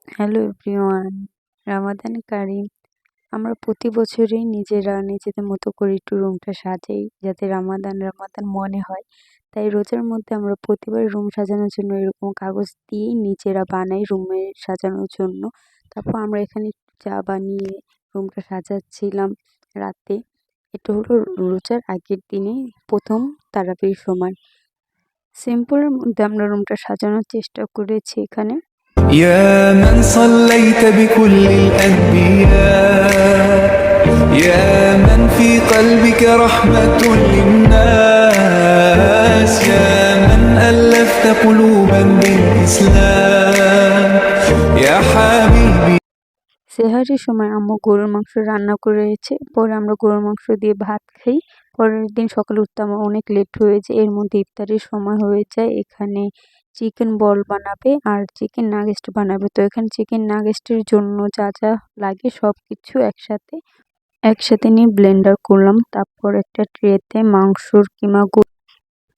Hello everyone, Ramadan কারিম। আমরা প্রতি বছরই নিজেরা নিজেদের মতো করে একটু রুমটা সাজাই যাতে রামাদান রামাদান মনে হয়। তাই রোজার মধ্যে আমরা প্রতিবার রুম সাজানোর জন্য এরকম কাগজ দিয়েই নিজেরা বানাই রুমে সাজানোর জন্য। তারপর আমরা এখানে একটু চা বানিয়ে রুমটা সাজাচ্ছিলাম রাতে। এটা হলো রোজার আগের দিনে প্রথম তারাবির সময়। সিম্পলের মধ্যে আমরা রুমটা সাজানোর চেষ্টা করেছি এখানে। يا من صليت بكل الأنبياء يا من في قلبك رحمة للناس يا من ألفت قلوبا بالإسلام يا حبيبي। সেহারির সময় আম্মু গরুর মাংস রান্না করেছে, পরে আমরা গরুর মাংস দিয়ে ভাত খাই। পরের দিন সকালে উঠতে আমার অনেক লেট হয়ে যায়, এর মধ্যে ইফতারির সময় হয়ে যায়। এখানে চিকেন বল বানাবে আর চিকেন নাগেটস বানাবে। তো এখানে চিকেন নাগেটসের জন্য যা যা লাগে সব কিছু একসাথে নিয়ে ব্লেন্ডার করলাম। তারপর একটা ট্রেতে মাংসর কিমাগুলো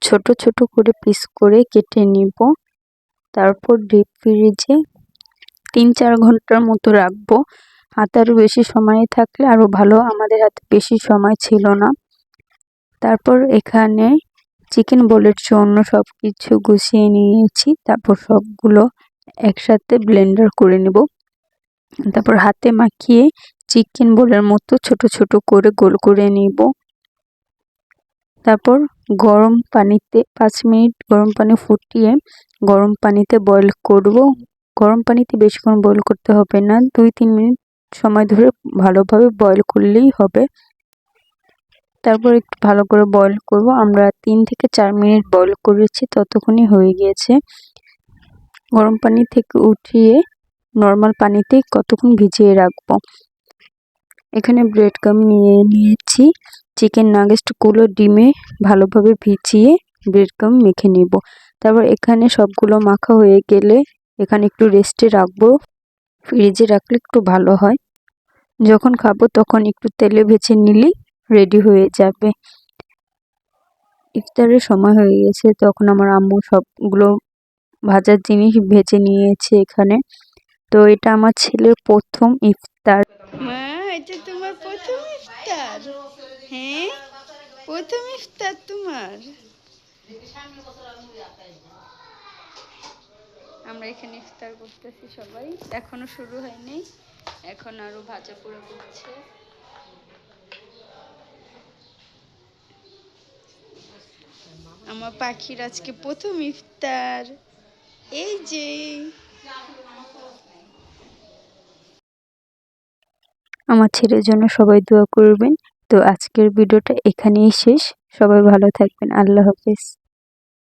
ছোট ছোট করে পিস করে কেটে নিব। তারপর ডিপ ফ্রিজে ৩-৪ ঘন্টার মতো রাখবো। হাতে আরও বেশি সময় থাকলে আরও ভালো, আমাদের হাতে বেশি সময় ছিল না। তারপর এখানে চিকেন বোলের জন্য সব কিছু গুছিয়ে নিয়েছি। তারপর সবগুলো একসাথে ব্লেন্ডার করে নেব। তারপর হাতে মাখিয়ে চিকেন বোলের মতো ছোট ছোট করে গোল করে নিব। তারপর গরম পানিতে 5 মিনিট গরম পানি ফুটিয়ে গরম পানিতে বয়েল করব। গরম পানিতে বেশিক্ষণ বয়েল করতে হবে না, 2-3 মিনিট সময় ধরে ভালোভাবে বয়েল করলেই হবে। তারপর একটু ভালো করে বয়েল করব। আমরা 3 থেকে 4 মিনিট বয়েল করেছি, ততক্ষণই হয়ে গিয়েছে। গরম পানি থেকে উঠিয়ে নর্মাল পানিতে কতক্ষণ ভিজিয়ে রাখবো। এখানে ব্রেড গাম নিয়ে নিয়েছি। চিকেন নাগেটসগুলো ডিমে ভালোভাবে ভিজিয়ে ব্রেড গাম মেখে নেব। তারপর এখানে সবগুলো মাখা হয়ে গেলে এখানে একটু রেস্টে রাখবো। ফ্রিজে রাখলে একটু ভালো হয়, যখন খাবো তখন একটু তেলে ভেজে নিলেই রেডি হয়ে যাবে। ইফতারের সময় হয়ে গেছে, তখন আমার আম্মু সবগুলো ভাজার জিনিস ভেজে নিয়েছে এখানে। তো এটা আমার ছেলের প্রথম ইফতার। মা, এটা তোমার প্রথম ইফতার? হ্যাঁ, প্রথম ইফতার তোমার। আমরা এখানে ইফতার করতেছি সবাই, এখনো শুরু হয়নি, এখন আরো ভাজা পোড়া করছে। আমার পাখির আজকে প্রথম ইফতার। এই যে আমার ছেলের জন্য সবাই দোয়া করবেন। তো আজকের ভিডিওটা এখানেই শেষ। সবাই ভালো থাকবেন। আল্লাহ হাফেজ।